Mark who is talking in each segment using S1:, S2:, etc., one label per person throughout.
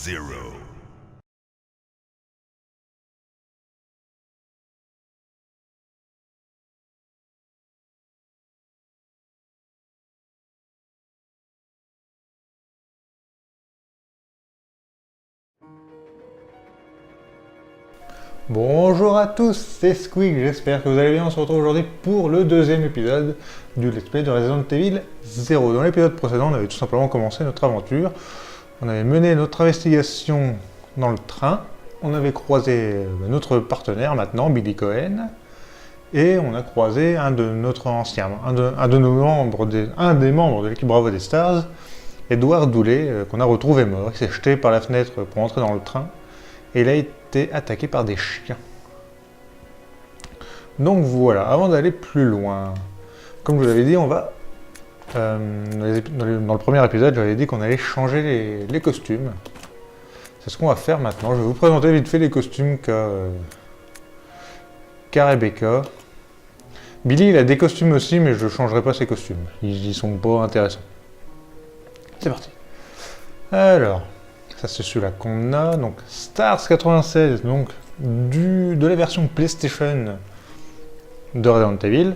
S1: 0.
S2: Bonjour à tous, c'est Squeak, j'espère que vous allez bien. On se retrouve aujourd'hui pour le deuxième épisode du Let's Play de Resident Evil 0. Dans l'épisode précédent, on avait tout simplement commencé notre aventure. On avait mené notre investigation dans le train. On avait croisé notre partenaire maintenant, Billy Cohen. Et on a croisé un de notre ancien, un des membres de l'équipe Bravo des Stars, Edouard Doulet, qu'on a retrouvé mort. Il s'est jeté par la fenêtre pour entrer dans le train. Et il a été attaqué par des chiens. Donc voilà, avant d'aller plus loin, comme je vous l'avais dit, on va... dans le premier épisode, j'avais dit qu'on allait changer les costumes. C'est ce qu'on va faire maintenant. Je vais vous présenter vite fait les costumes qu'a Rebecca. Billy, il a des costumes aussi, mais je ne changerai pas ses costumes. Ils sont pas intéressants. C'est parti. Alors... ça c'est celui-là qu'on a, donc Stars 96, donc de la version PlayStation de Resident Evil.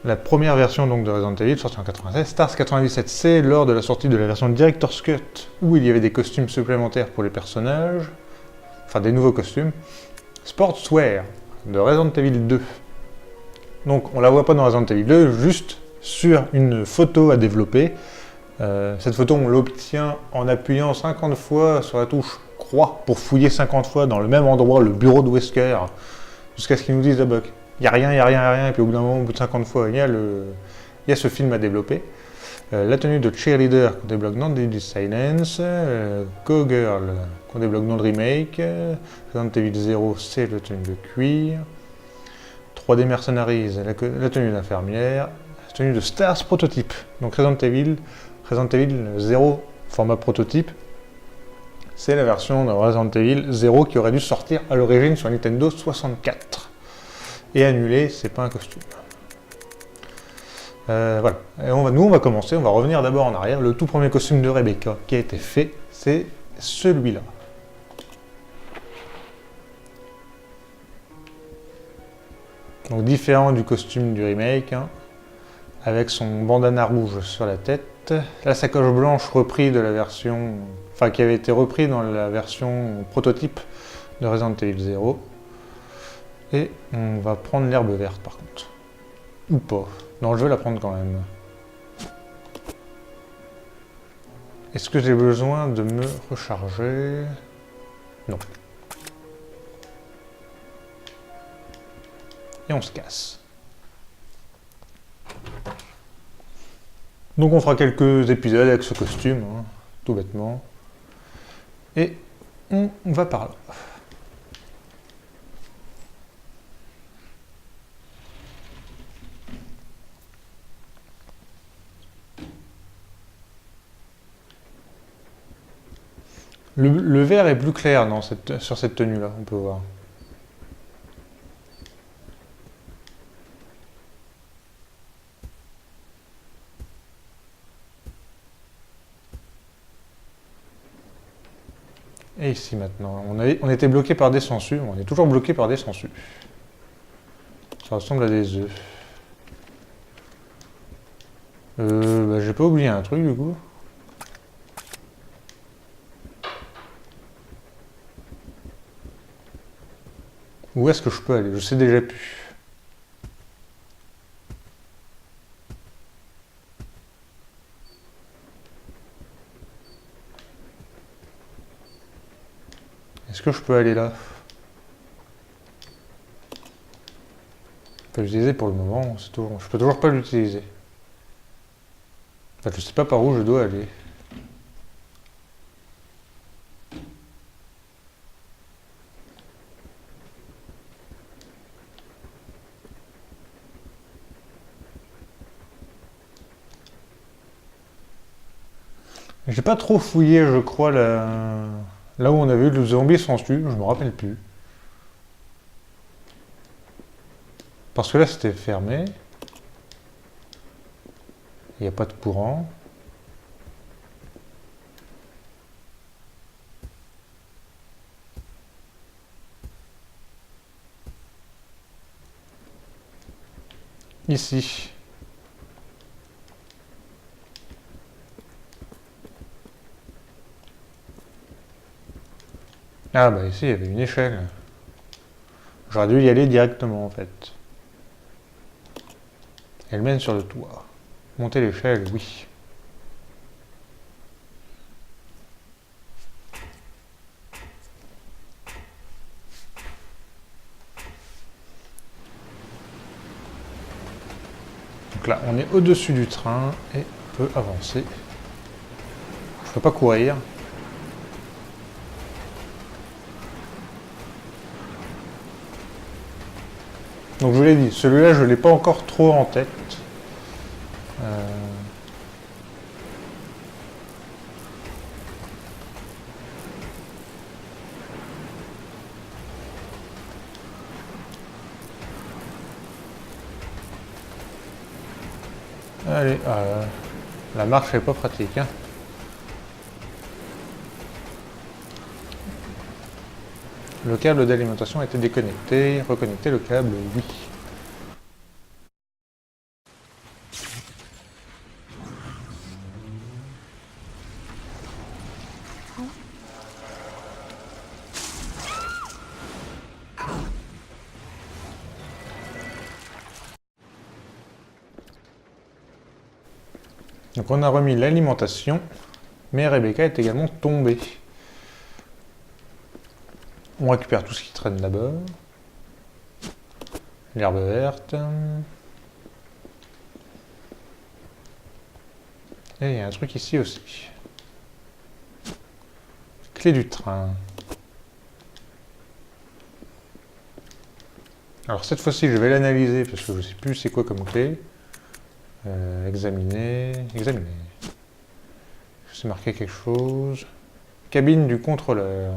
S2: La première version donc de Resident Evil, sortie en 96. Stars 97, c'est lors de la sortie de la version Director's Cut, où il y avait des costumes supplémentaires pour les personnages, enfin des nouveaux costumes. Sportswear de Resident Evil 2. Donc on la voit pas dans Resident Evil 2, juste sur une photo à développer. Cette photo, on l'obtient en appuyant 50 fois sur la touche croix pour fouiller 50 fois dans le même endroit, le bureau de Wesker, jusqu'à ce qu'ils nous disent ah bah, il n'y a rien, il n'y a rien, il n'y a rien, et puis au bout d'un moment, au bout de 50 fois, il y a ce film à développer. La tenue de cheerleader qu'on débloque dans Deadly Silence, Cowgirl qu'on débloque dans le remake, Resident Evil 0, c'est la tenue de cuir, 3D Mercenaries, la tenue d'infirmière, la tenue de Stars Prototype, donc Resident Evil 0 format prototype, c'est la version de Resident Evil 0 qui aurait dû sortir à l'origine sur Nintendo 64. Et annulé, c'est pas un costume. Voilà. Et nous, on va commencer, on va revenir d'abord en arrière. Le tout premier costume de Rebecca qui a été fait, c'est celui-là. Donc différent du costume du remake, hein, avec son bandana rouge sur la tête. La sacoche blanche reprise de la version... enfin, qui avait été repris dans la version prototype de Resident Evil 0. Et on va prendre l'herbe verte par contre. Ou pas. Non, je vais la prendre quand même. Est-ce que j'ai besoin de me recharger? Non. Et on se casse. Donc on fera quelques épisodes avec ce costume, hein, tout bêtement. Et on va par là. Le vert est plus clair sur cette tenue-là, on peut voir. Et ici maintenant, on était bloqué par des sangsues, on est toujours bloqué par des sangsues. Ça ressemble à des œufs. Bah, j'ai pas oublié un truc du coup. Où est-ce que je peux aller? Je sais déjà plus. Est-ce que je peux aller là? Je peux l'utiliser pour le moment, je peux toujours pas l'utiliser. Enfin, je sais pas par où je dois aller. J'ai pas trop fouillé, je crois, là où on a vu le zombie sensu, je me rappelle plus. Parce que là c'était fermé. Il n'y a pas de courant. ici. Ah bah ici il y avait une échelle. J'aurais dû y aller directement en fait. Elle mène sur le toit. Monter l'échelle, oui. Donc là, on est au-dessus du train et on peut avancer. Je peux pas courir. Donc je vous l'ai dit, celui-là je ne l'ai pas encore trop en tête. Allez, la marche n'est pas pratique. Hein. Le câble d'alimentation a été déconnecté. Reconnecter le câble, oui. Donc on a remis l'alimentation, mais Rebecca est également tombée. On récupère tout ce qui traîne d'abord. L'herbe verte. Et il y a un truc ici aussi. Clé du train. Alors cette fois-ci, je vais l'analyser parce que je ne sais plus c'est quoi comme clé. Examiner. Examiner. C'est marqué quelque chose. Cabine du contrôleur.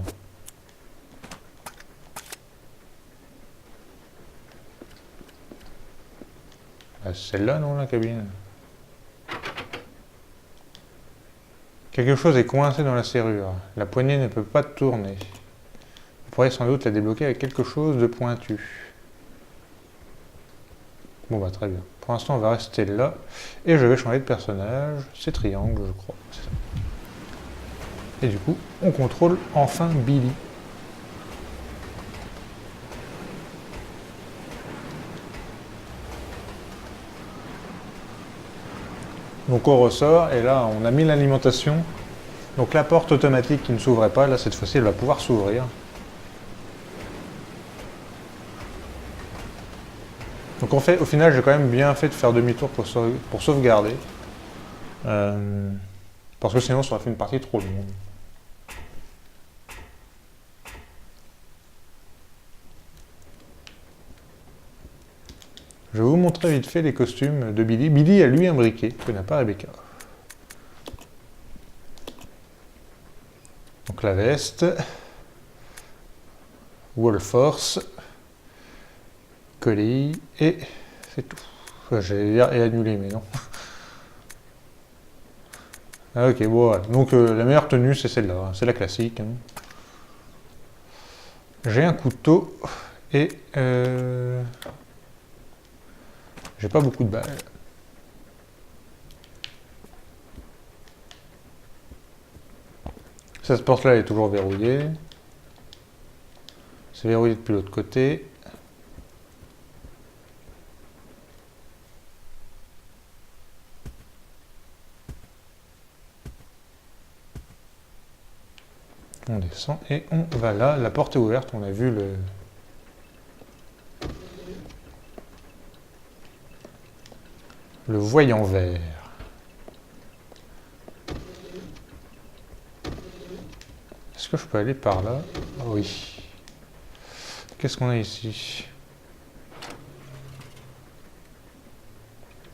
S2: Celle-là, non, la cabine? Quelque chose est coincé dans la serrure. La poignée ne peut pas tourner. Vous pourrez sans doute la débloquer avec quelque chose de pointu. Bon bah très bien. Pour l'instant, on va rester là. Et je vais changer de personnage. C'est triangle, je crois. Et du coup, on contrôle enfin Billy. Donc on ressort, et là on a mis l'alimentation. Donc la porte automatique qui ne s'ouvrait pas, là cette fois-ci elle va pouvoir s'ouvrir. Donc au final j'ai quand même bien fait de faire demi-tour pour sauvegarder. Parce que sinon ça aurait fait une partie trop longue. Je vais vous montrer vite fait les costumes de Billy. Billy a lui un briquet que n'a pas Rebecca. Donc la veste, Wall Force, colis, et c'est tout. J'allais dire et annuler, mais non. Ah, ok, bon, voilà. Donc la meilleure tenue c'est celle-là, hein. C'est la classique. Hein. J'ai un couteau et j'ai pas beaucoup de balles. Cette porte-là est toujours verrouillée. C'est verrouillé depuis l'autre côté. On descend et on va là. La porte est ouverte, on a vu le voyant vert. Est-ce que je peux aller par là? Oui. Qu'est-ce qu'on a ici?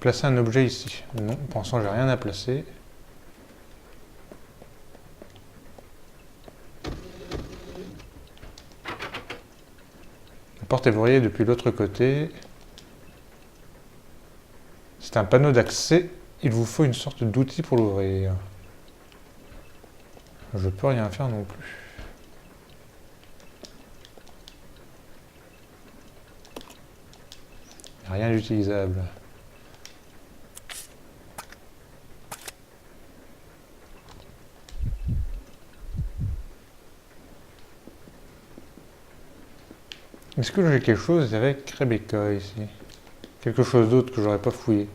S2: Placer un objet ici. Non, pensant que j'ai rien à placer. La porte est verrouillée depuis l'autre côté. C'est un panneau d'accès. Il vous faut une sorte d'outil pour l'ouvrir. Je peux rien faire non plus. Rien d'utilisable. Est-ce que j'ai quelque chose avec Rebecca ici? Quelque chose d'autre que j'aurais pas fouillé?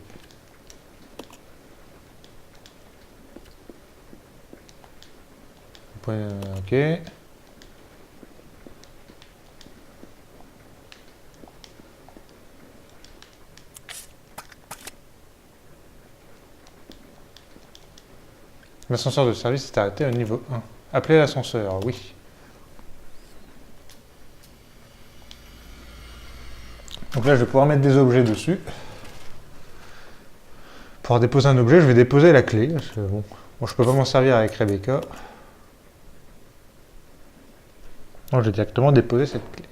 S2: Ok. L'ascenseur de service est arrêté au niveau 1. Appelez l'ascenseur, oui. Donc là, je vais pouvoir mettre des objets dessus. Pour déposer un objet, je vais déposer la clé. Parce que, bon, je peux pas m'en servir avec Rebecca. Donc, je vais directement déposer cette clé.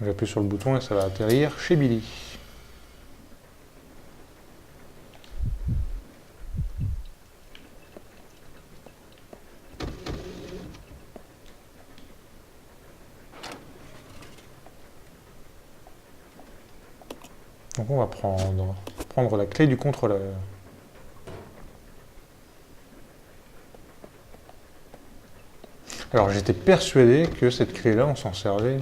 S2: J'appuie sur le bouton et ça va atterrir chez Billy. Donc on va prendre la clé du contrôleur. Alors j'étais persuadé que cette clé-là, on s'en servait.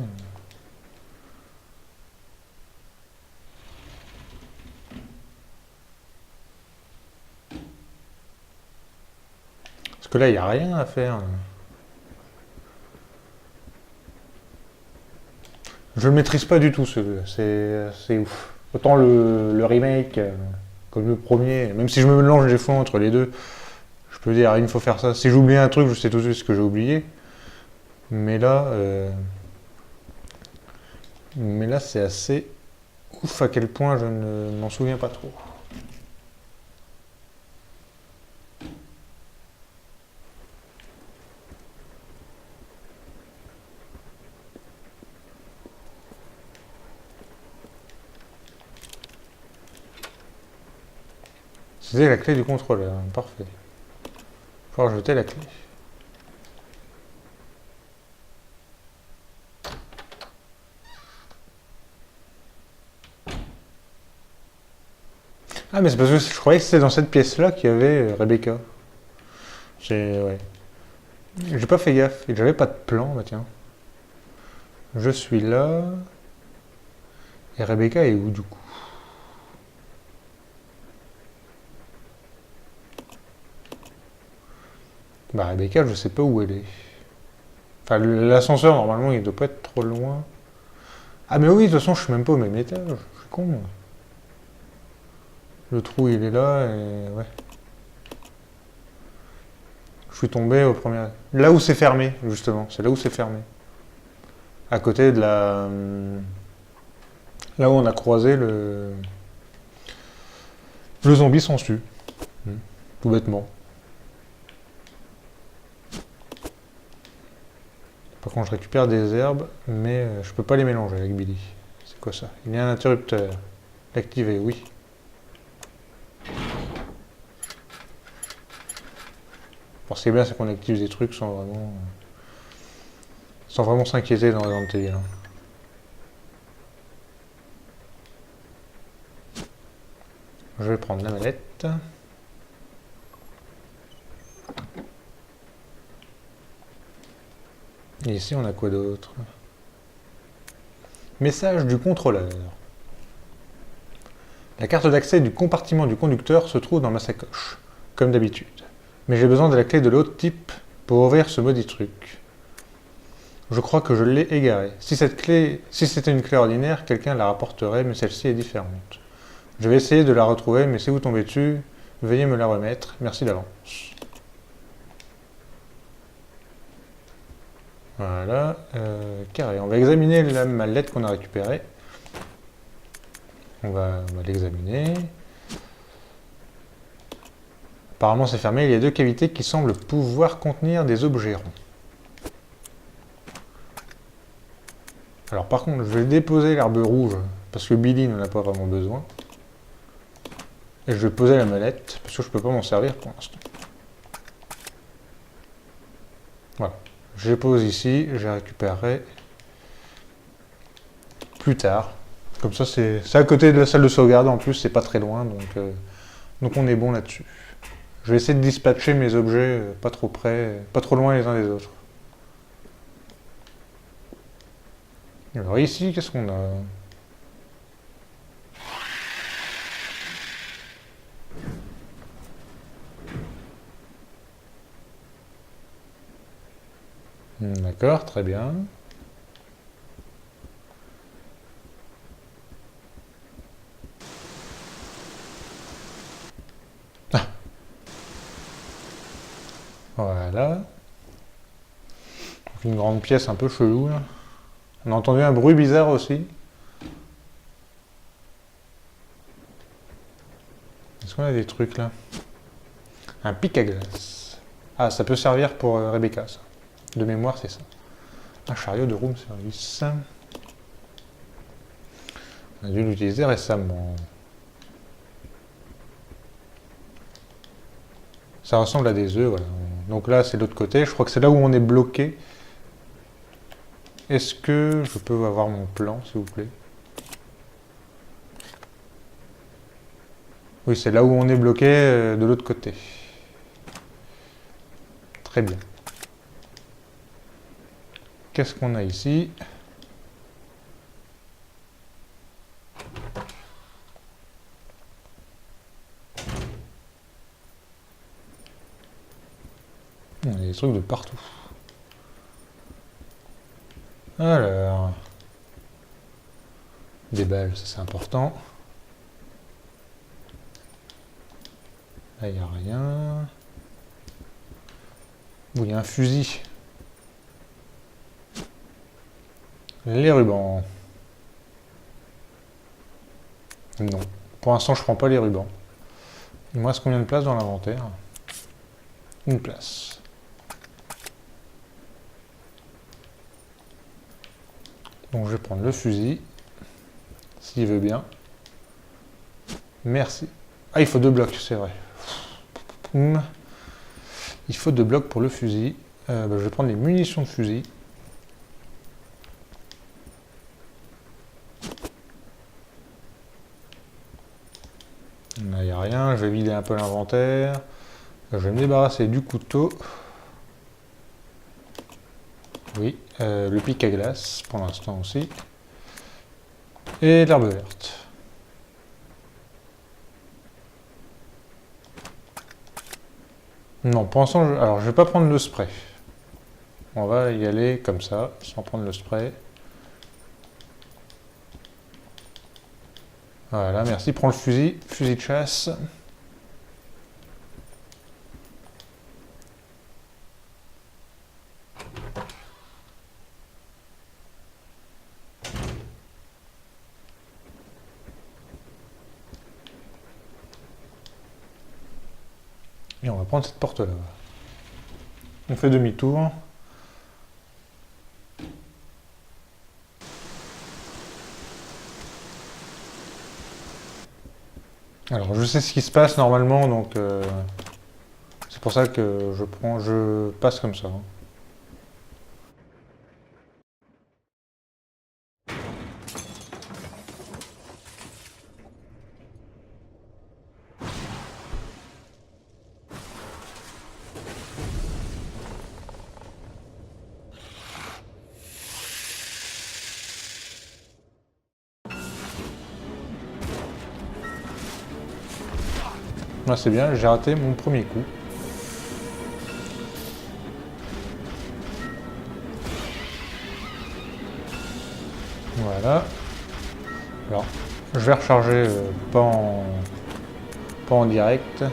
S2: Parce que là, il n'y a rien à faire. Je le maîtrise pas du tout, celui-là. C'est ouf. Autant le remake, comme le premier, même si je me mélange des fois entre les deux, je peux dire, il me faut faire ça. Si j'oublie un truc, je sais tout de suite ce que j'ai oublié. Mais là, c'est assez ouf à quel point je ne m'en souviens pas trop. C'était la clé du contrôleur, parfait. Faut rajouter la clé. Ah mais c'est parce que je croyais que c'était dans cette pièce-là qu'il y avait Rebecca. Ouais. J'ai pas fait gaffe, et j'avais pas de plan, bah tiens. Je suis là. Et Rebecca est où du coup? Bah Rebecca, je sais pas où elle est. Enfin, l'ascenseur, normalement, il doit pas être trop loin. Ah mais oui, de toute façon, je suis même pas au même étage. Je suis con. Moi. Le trou, il est là, et ouais. Je suis tombé au premier... Là où c'est fermé, justement. C'est là où c'est fermé. À côté de la... Là où on a croisé le zombie sans su. Tout bêtement. Par contre, je récupère des herbes, mais je peux pas les mélanger avec Billy. C'est quoi ça? Il y a un interrupteur. L'activer, oui. Bon, ce qui est bien, c'est qu'on active des trucs sans vraiment s'inquiéter dans Resident Evil. Je vais prendre la mallette. Et ici, on a quoi d'autre? Message du contrôleur. La carte d'accès du compartiment du conducteur se trouve dans ma sacoche, comme d'habitude. Mais j'ai besoin de la clé de l'autre type pour ouvrir ce maudit truc. Je crois que je l'ai égarée. Si c'était une clé ordinaire, quelqu'un la rapporterait, mais celle-ci est différente. Je vais essayer de la retrouver, mais si vous tombez dessus, veuillez me la remettre. Merci d'avance. Voilà. Carré. On va examiner la mallette qu'on a récupérée. On va l'examiner. Apparemment c'est fermé, il y a deux cavités qui semblent pouvoir contenir des objets ronds. Alors par contre, je vais déposer l'herbe rouge, parce que Billy n'en a pas vraiment besoin. Et je vais poser la mallette, parce que je ne peux pas m'en servir pour l'instant. Voilà. Je les pose ici, je les récupérerai plus tard. Comme ça, c'est à côté de la salle de sauvegarde, en plus, c'est pas très loin, donc on est bon là-dessus. Je vais essayer de dispatcher mes objets pas trop près, pas trop loin les uns des autres. Alors ici, qu'est-ce qu'on a? D'accord, très bien. Ah, voilà. Une grande pièce un peu chelou, là. On a entendu un bruit bizarre aussi. Est-ce qu'on a des trucs là? Un pic à glace. Ah, ça peut servir pour Rebecca, ça. De mémoire, c'est ça. Un chariot de room service. On a dû l'utiliser récemment. Ça ressemble à des œufs, voilà. Donc là, c'est l'autre côté. Je crois que c'est là où on est bloqué. Est-ce que je peux avoir mon plan, s'il vous plaît? Oui, c'est là où on est bloqué de l'autre côté. Très bien. Qu'est-ce qu'on a ici? Il y a des trucs de partout. Alors... Des balles, ça c'est important. Là, il n'y a rien. Où il y a un fusil. Les rubans. Non. Pour l'instant, je prends pas les rubans. Il me reste combien de place dans l'inventaire? Une place. Donc je vais prendre le fusil. S'il veut bien. Merci. Ah, il faut 2 blocs, c'est vrai. Il faut 2 blocs pour le fusil. Je vais prendre les munitions de fusil. Là, il n'y a rien. Je vais vider un peu l'inventaire. Je vais me débarrasser du couteau. Oui, le pic à glace pour l'instant aussi. Et l'herbe verte. Non, pour l'instant, alors je vais pas prendre le spray. On va y aller comme ça, sans prendre le spray. Voilà, merci. Prends le fusil, fusil de chasse. Et on va prendre cette porte-là. On fait demi-tour. Alors, je sais ce qui se passe normalement, donc c'est pour ça que je passe comme ça. Là, c'est bien, j'ai raté mon premier coup. Voilà. Alors, je vais recharger pas en direct.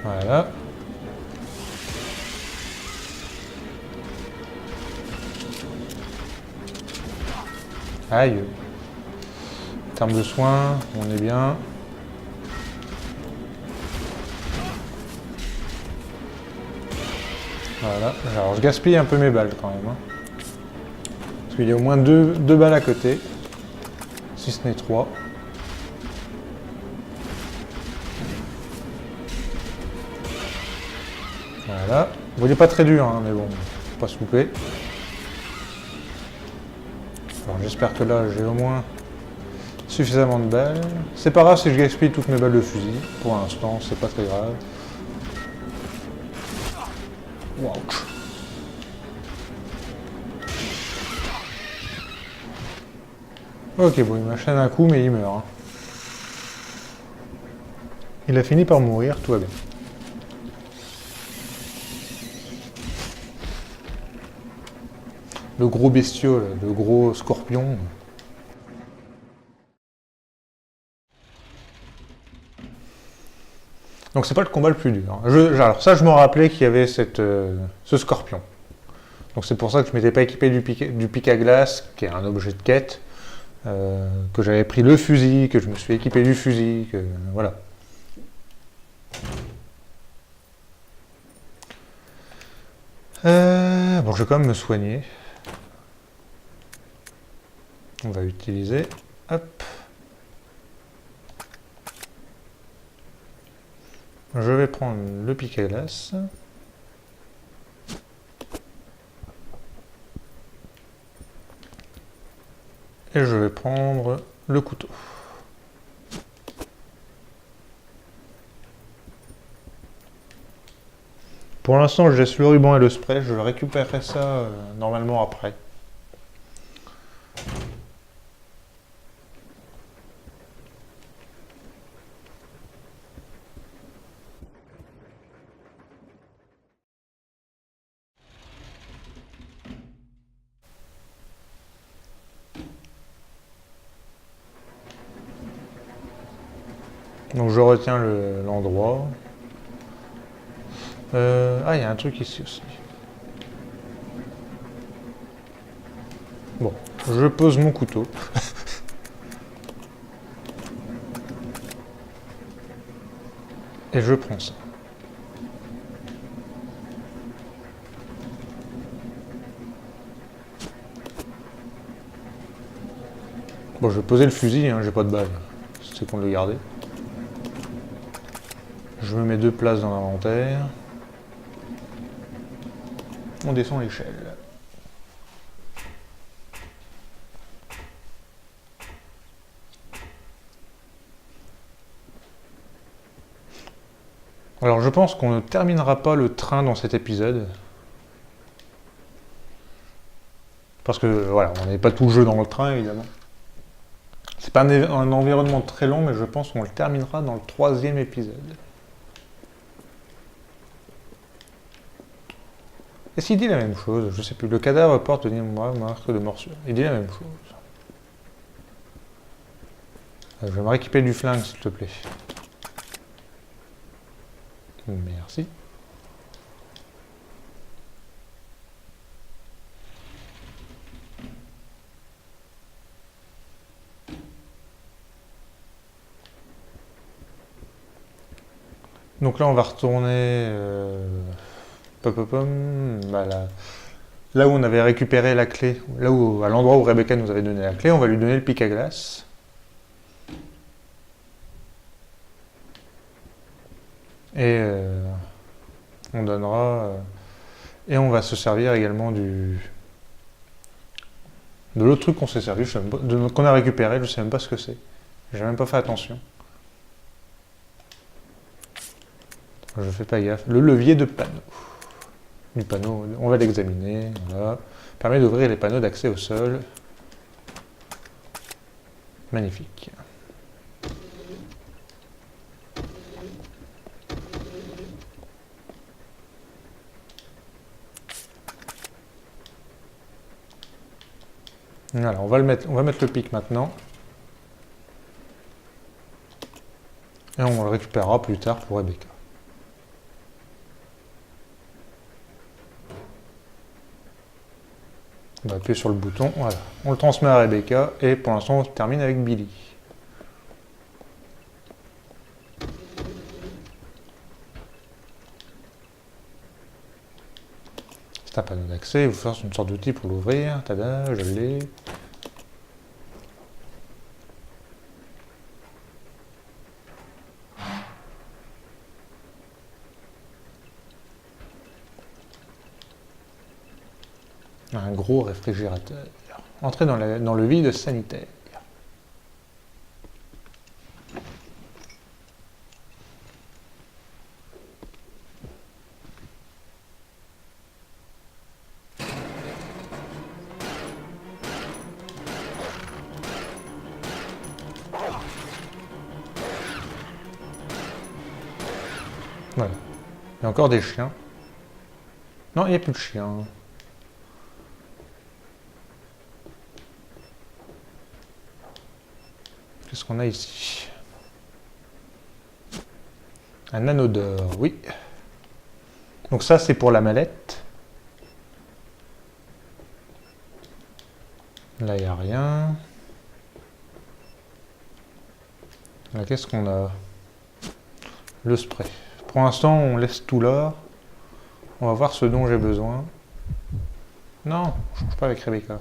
S2: Voilà. Aïe. En termes de soins, on est bien. Voilà. Alors je gaspille un peu mes balles quand même. Parce qu'il y a au moins deux balles à côté. Si ce n'est 3. Voilà. Bon, il n'est pas très dur, hein, mais bon, faut pas se louper. Alors j'espère que là j'ai au moins suffisamment de balles. C'est pas grave si je gaspille toutes mes balles de fusil. Pour l'instant, c'est pas très grave. Wow. Ok, bon, il m'enchaîne un coup, mais il meurt. Hein. Il a fini par mourir, tout va bien. Le gros bestiau, là, le gros scorpion. Donc c'est pas le combat le plus dur. Alors ça, je me rappelais qu'il y avait ce scorpion. Donc c'est pour ça que je m'étais pas équipé du pic à glace, qui est un objet de quête, que j'avais pris le fusil, que je me suis équipé du fusil, que voilà. Bon, je vais quand même me soigner. On va utiliser, hop. Je vais prendre le pic à glace. Et je vais prendre le couteau. Pour l'instant, je laisse le ruban et le spray. Je récupérerai ça normalement après. Donc je retiens l'endroit. Ah, il y a un truc ici aussi. Bon, je pose mon couteau. Et je prends ça. Bon, je vais poser le fusil, hein, j'ai pas de balle. C'est qu'on le garder. Je me mets 2 places dans l'inventaire. On descend l'échelle. Alors je pense qu'on ne terminera pas le train dans cet épisode. Parce que voilà, on n'est pas tout le jeu dans le train évidemment. C'est pas un environnement très long, mais je pense qu'on le terminera dans le 3e épisode. Et s'il dit la même chose, je sais plus, le cadavre porte moi marque de morsure. Il dit la même chose. Je vais me rééquiper du flingue s'il te plaît. Merci. Donc là, on va retourner bah, là où on avait récupéré la clé, à l'endroit où Rebecca nous avait donné la clé, on va lui donner le pic à glace. Et on donnera... et on va se servir également de l'autre truc qu'on s'est servi, qu'on a récupéré, je sais même pas ce que c'est. J'ai même pas fait attention. Je fais pas gaffe. Le levier de panneau. Du panneau, on va l'examiner. Voilà. Permet d'ouvrir les panneaux d'accès au sol. Magnifique. Voilà, on va mettre le pic maintenant. Et on le récupérera plus tard pour Rebecca. On va appuyer sur le bouton, voilà. On le transmet à Rebecca et pour l'instant on termine avec Billy. C'est un panneau d'accès, il vous force une sorte d'outil pour l'ouvrir. Tada, je l'ai. Un gros réfrigérateur. Entrez dans le vide sanitaire. Voilà. Il y a encore des chiens. Non, il n'y a plus de chiens. Qu'est-ce qu'on a ici? Un anneau d'or, oui. Donc ça, c'est pour la mallette. Là, il n'y a rien. Là, qu'est-ce qu'on a? Le spray. Pour l'instant, on laisse tout là. On va voir ce dont j'ai besoin. Non, je ne change pas avec Rebecca.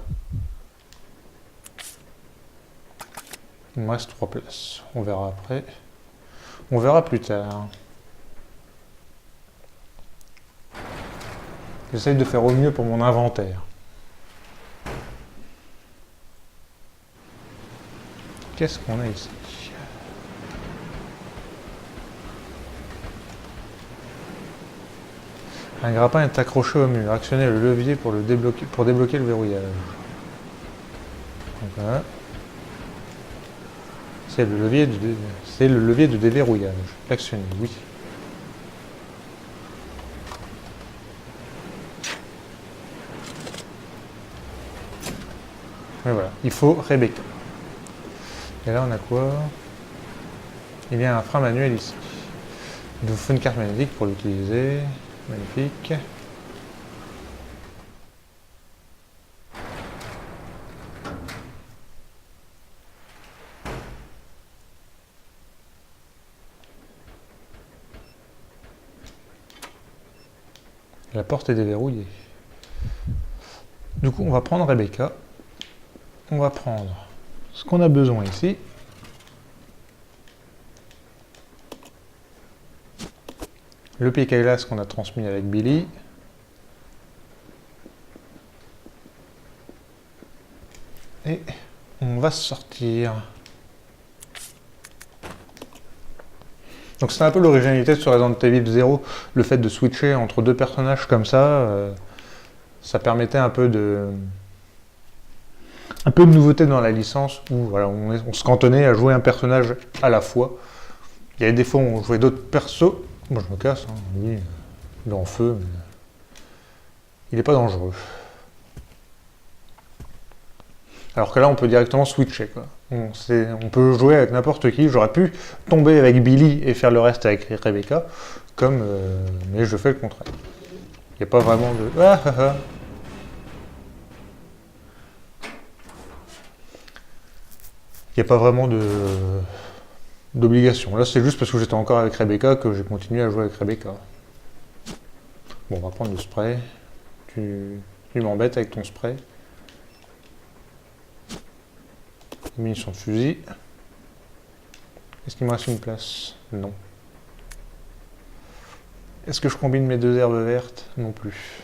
S2: Il me reste 3 places. On verra après. On verra plus tard. J'essaye de faire au mieux pour mon inventaire. Qu'est-ce qu'on a ici? Un grappin est accroché au mur. Actionnez le levier pour débloquer le verrouillage. Donc voilà. C'est le levier de déverrouillage. L'actionner, oui. Et voilà, il faut Rebecca. Et là on a quoi? Il y a un frein manuel ici. Il vous faut une carte magnétique pour l'utiliser. Magnifique. La porte est déverrouillée. Du coup, on va prendre Rebecca. On va prendre ce qu'on a besoin ici. Le pic à glace qu'on a transmis avec Billy. Et on va sortir. Donc c'est un peu l'originalité sur Resident Evil 0, le fait de switcher entre deux personnages comme ça, ça permettait un peu de nouveauté dans la licence, où voilà, on se cantonnait à jouer un personnage à la fois. Il y avait des fois où on jouait d'autres persos. Bon, je me casse, hein. Lui, il est en feu, mais il n'est pas dangereux. Alors que là, on peut directement switcher, quoi. On peut jouer avec n'importe qui. J'aurais pu tomber avec Billy et faire le reste avec Rebecca, mais je fais le contraire. Il n'y a pas vraiment de... Il n'y a pas vraiment d'obligation. Là, c'est juste parce que j'étais encore avec Rebecca que j'ai continué à jouer avec Rebecca. Bon, on va prendre le spray. Tu m'embêtes avec ton spray. Munitions de fusil. Est-ce qu'il me reste une place? Non. Est-ce que je combine mes deux herbes vertes? Non plus.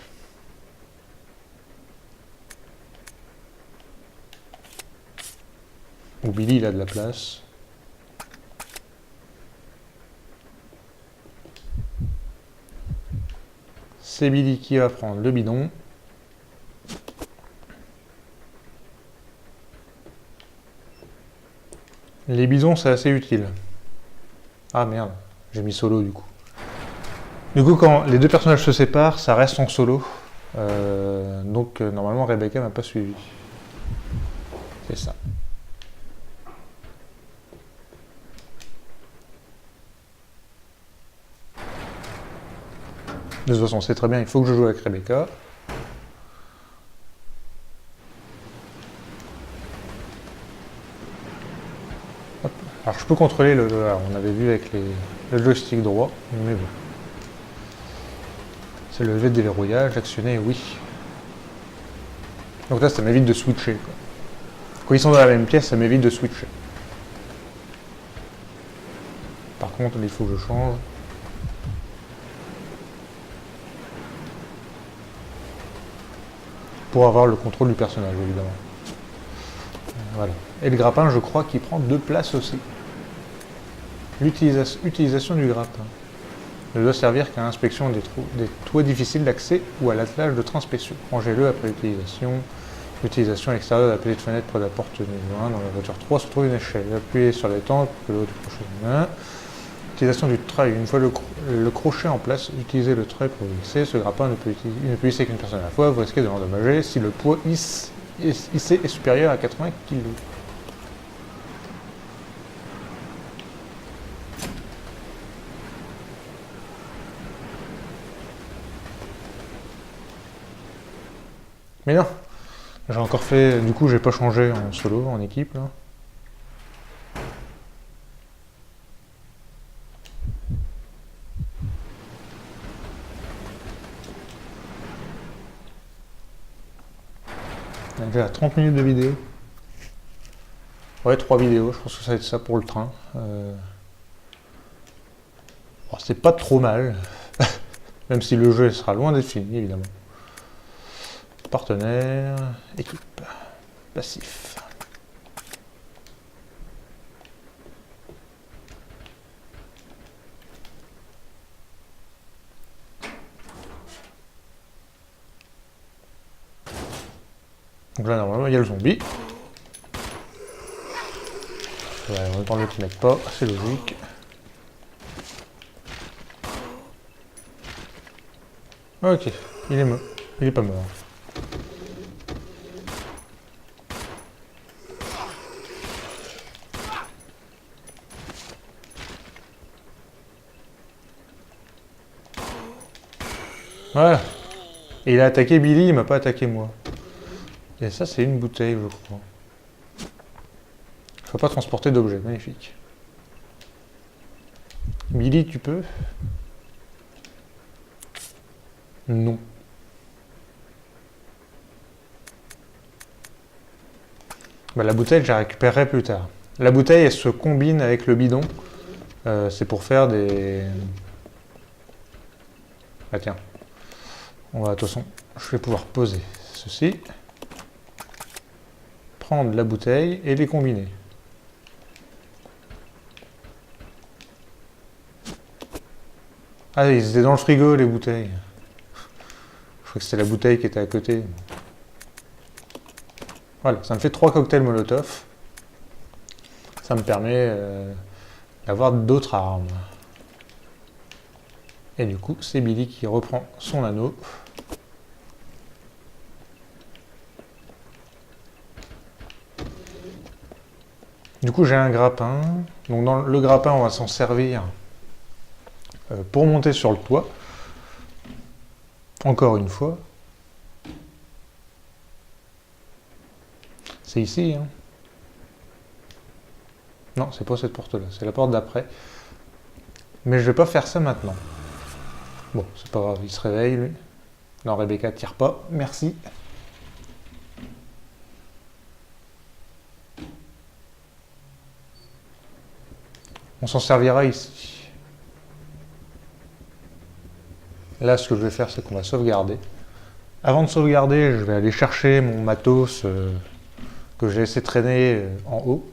S2: Ou Billy, il a de la place. C'est Billy qui va prendre le bidon. Les bidons, c'est assez utile. Ah merde, j'ai mis solo du coup. Du coup, quand les deux personnages se séparent, ça reste en solo. Donc normalement, Rebecca m'a pas suivi. C'est ça. De toute façon, c'est très bien, il faut que je joue avec Rebecca. Hop. Alors je peux contrôler le... Alors, on avait vu avec le joystick droit, mais bon. C'est le levier de déverrouillage, actionner, oui. Donc là, ça m'évite de switcher, quoi. Quand ils sont dans la même pièce, ça m'évite de switcher. Par contre, il faut que je change. Pour avoir le contrôle du personnage, évidemment. Voilà. Et le grappin, je crois qu'il prend 2 places aussi. L'utilisation du grappin ne doit servir qu'à l'inspection des toits difficiles d'accès ou à l'attelage de transpection. Rangez-le après l'utilisation. L'utilisation extérieure de la petite fenêtre près de la porte numéro 1 dans la voiture 3 se trouve une échelle. Appuyez sur les temps pour que l'autre prochaine main. Utilisation du treuil. Une fois le crochet en place, utilisez le treuil pour hisser. Ce grappin ne peut hisser qu'une personne à la fois. Vous risquez de l'endommager si le poids hissé est supérieur à 80 kg. Mais non, j'ai encore fait... Du coup, j'ai pas changé en solo, en équipe, là. On est déjà à 30 minutes de vidéo. Ouais, 3 vidéos, je pense que ça va être ça pour le train. Bon, c'est pas trop mal, même si le jeu sera loin d'être fini, évidemment. Partenaire, équipe, passif. Donc là, normalement, il y a le zombie. Ouais, en même temps, l'autre ne met pas, c'est logique. Ok, il est mort. Il est pas mort. Voilà. Et il a attaqué Billy, il m'a pas attaqué moi. Et ça, c'est une bouteille, je crois. Je peux pas transporter d'objets, magnifique. Billy, tu peux? Non. Bah, la bouteille, je la récupérerai plus tard. La bouteille, elle se combine avec le bidon. C'est pour faire des... Ah tiens. On va, de toute façon, je vais pouvoir poser ceci. Prendre la bouteille et les combiner. Ah, ils étaient dans le frigo, les bouteilles. Je crois que c'était la bouteille qui était à côté. Voilà, ça me fait 3 cocktails Molotov. Ça me permet d'avoir d'autres armes. Et du coup, c'est Billy qui reprend son anneau. Du coup, j'ai un grappin. Donc dans le grappin, on va s'en servir pour monter sur le toit. Encore une fois. C'est ici, hein. Non, c'est pas cette porte-là, c'est la porte d'après. Mais je vais pas faire ça maintenant. Bon, c'est pas grave, il se réveille, lui. Non, Rebecca, tire pas, merci. On s'en servira ici. Là, ce que je vais faire, c'est qu'on va sauvegarder. Avant de sauvegarder, je vais aller chercher mon matos que j'ai laissé traîner en haut.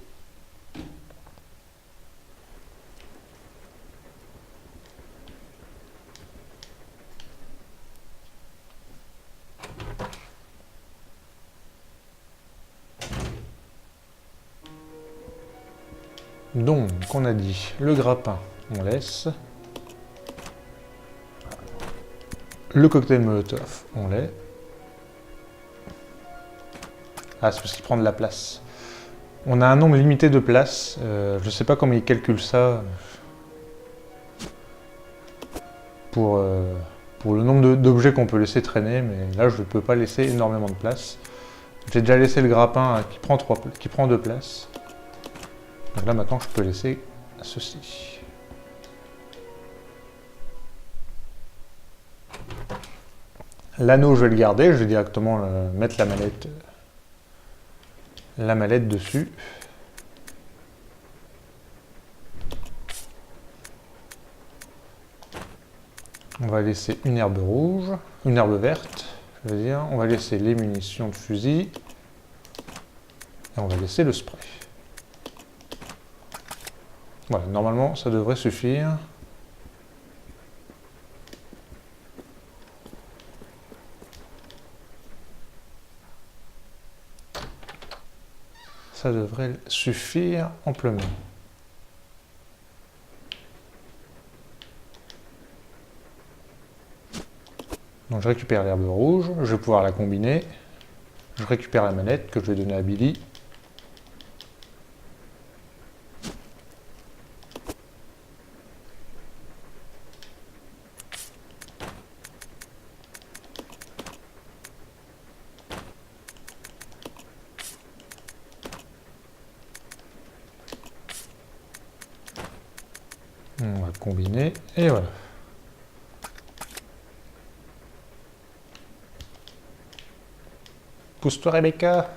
S2: Donc, on a dit, le grappin, on laisse. Le cocktail Molotov, on l'est. Ah, c'est parce qu'il prend de la place. On a un nombre limité de places. Je ne sais pas comment il calcule ça. Pour le nombre d'objets qu'on peut laisser traîner. Mais là, je ne peux pas laisser énormément de place. J'ai déjà laissé le grappin qui prend 2 places. Donc là, maintenant, je peux laisser ceci. L'anneau, je vais le garder. Je vais directement mettre la mallette dessus. On va laisser une herbe rouge, une herbe verte, je veux dire. On va laisser les munitions de fusil. Et on va laisser le spray. Voilà, normalement, ça devrait suffire. Ça devrait suffire amplement. Donc je récupère l'herbe rouge, je vais pouvoir la combiner. Je récupère la manette que je vais donner à Billy. On va combiner et voilà. Pousse-toi Rebecca.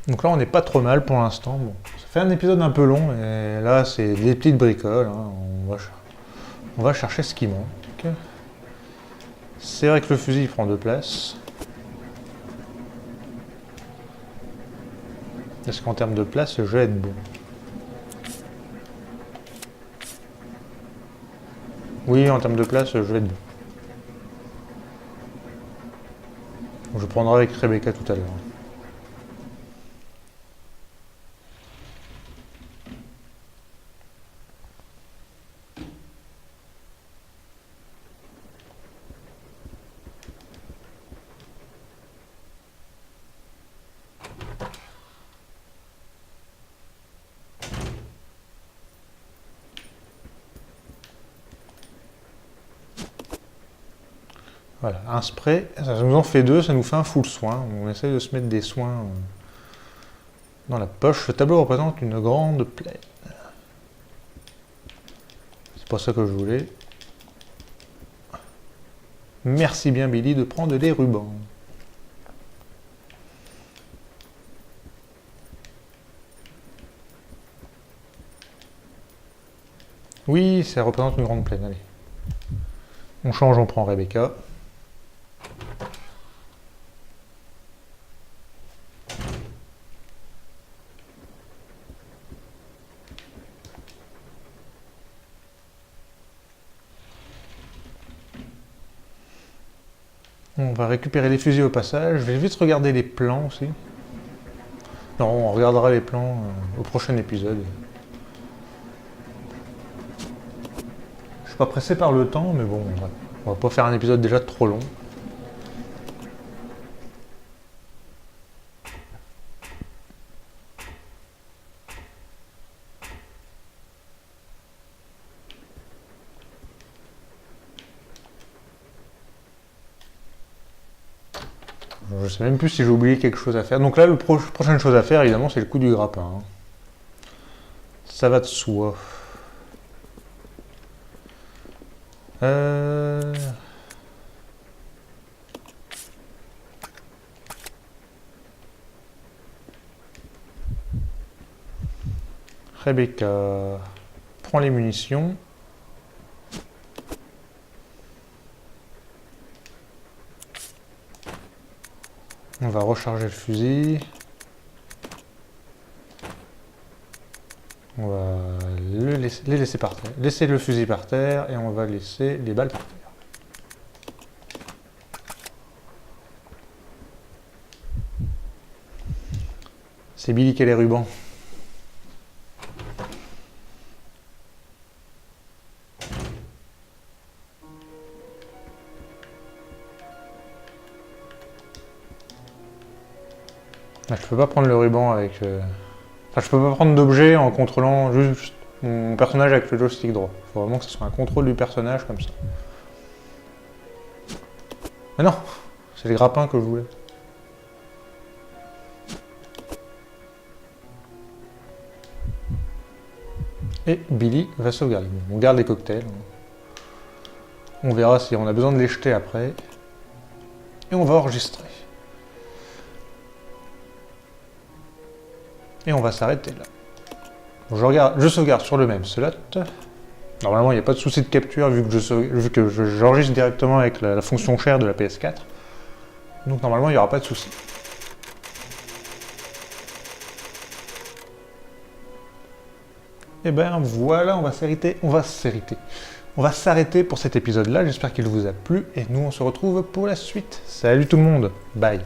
S2: Donc là on n'est pas trop mal pour l'instant. Bon, ça fait un épisode un peu long et là c'est des petites bricoles. Hein. On va chercher ce qui manque. C'est vrai que le fusil il prend de place. Est-ce qu'en termes de place je vais être bon? Oui, en termes de place je vais être bon. Je prendrai avec Rebecca tout à l'heure. Voilà, un spray, ça nous en fait deux, ça nous fait un full soin. On essaye de se mettre des soins dans la poche. Ce tableau représente une grande plaie. C'est pas ça que je voulais. Merci bien Billy de prendre des rubans. Oui, ça représente une grande plaine, allez. On change, on prend Rebecca. On va récupérer les fusils au passage. Je vais vite regarder les plans aussi. Non, on regardera les plans au prochain épisode. Je suis pas pressé par le temps, mais bon, on va pas faire un épisode déjà trop long. Je sais même plus si j'ai oublié quelque chose à faire. Donc là, la prochaine chose à faire, évidemment, c'est le coup du grappin. Hein. Ça va de soi. Rebecca prend les munitions. On va recharger le fusil. On va les laisser par terre. Laisser le fusil par terre et on va laisser les balles par terre. C'est Billy qui a les rubans. Ah, je peux pas prendre le ruban avec... Enfin, je peux pas prendre d'objet en contrôlant juste mon personnage avec le joystick droit. Il faut vraiment que ce soit un contrôle du personnage comme ça. Mais non, c'est les grappins que je voulais. Et Billy va sauvegarder. On garde les cocktails. On verra si on a besoin de les jeter après. Et on va enregistrer. Et on va s'arrêter là. Je sauvegarde sur le même slot. Normalement, il n'y a pas de souci de capture vu que j'enregistre directement avec la fonction share de la PS4. Donc normalement, il n'y aura pas de souci. Et ben voilà, on va s'arrêter pour cet épisode-là. J'espère qu'il vous a plu et nous, on se retrouve pour la suite. Salut tout le monde, bye.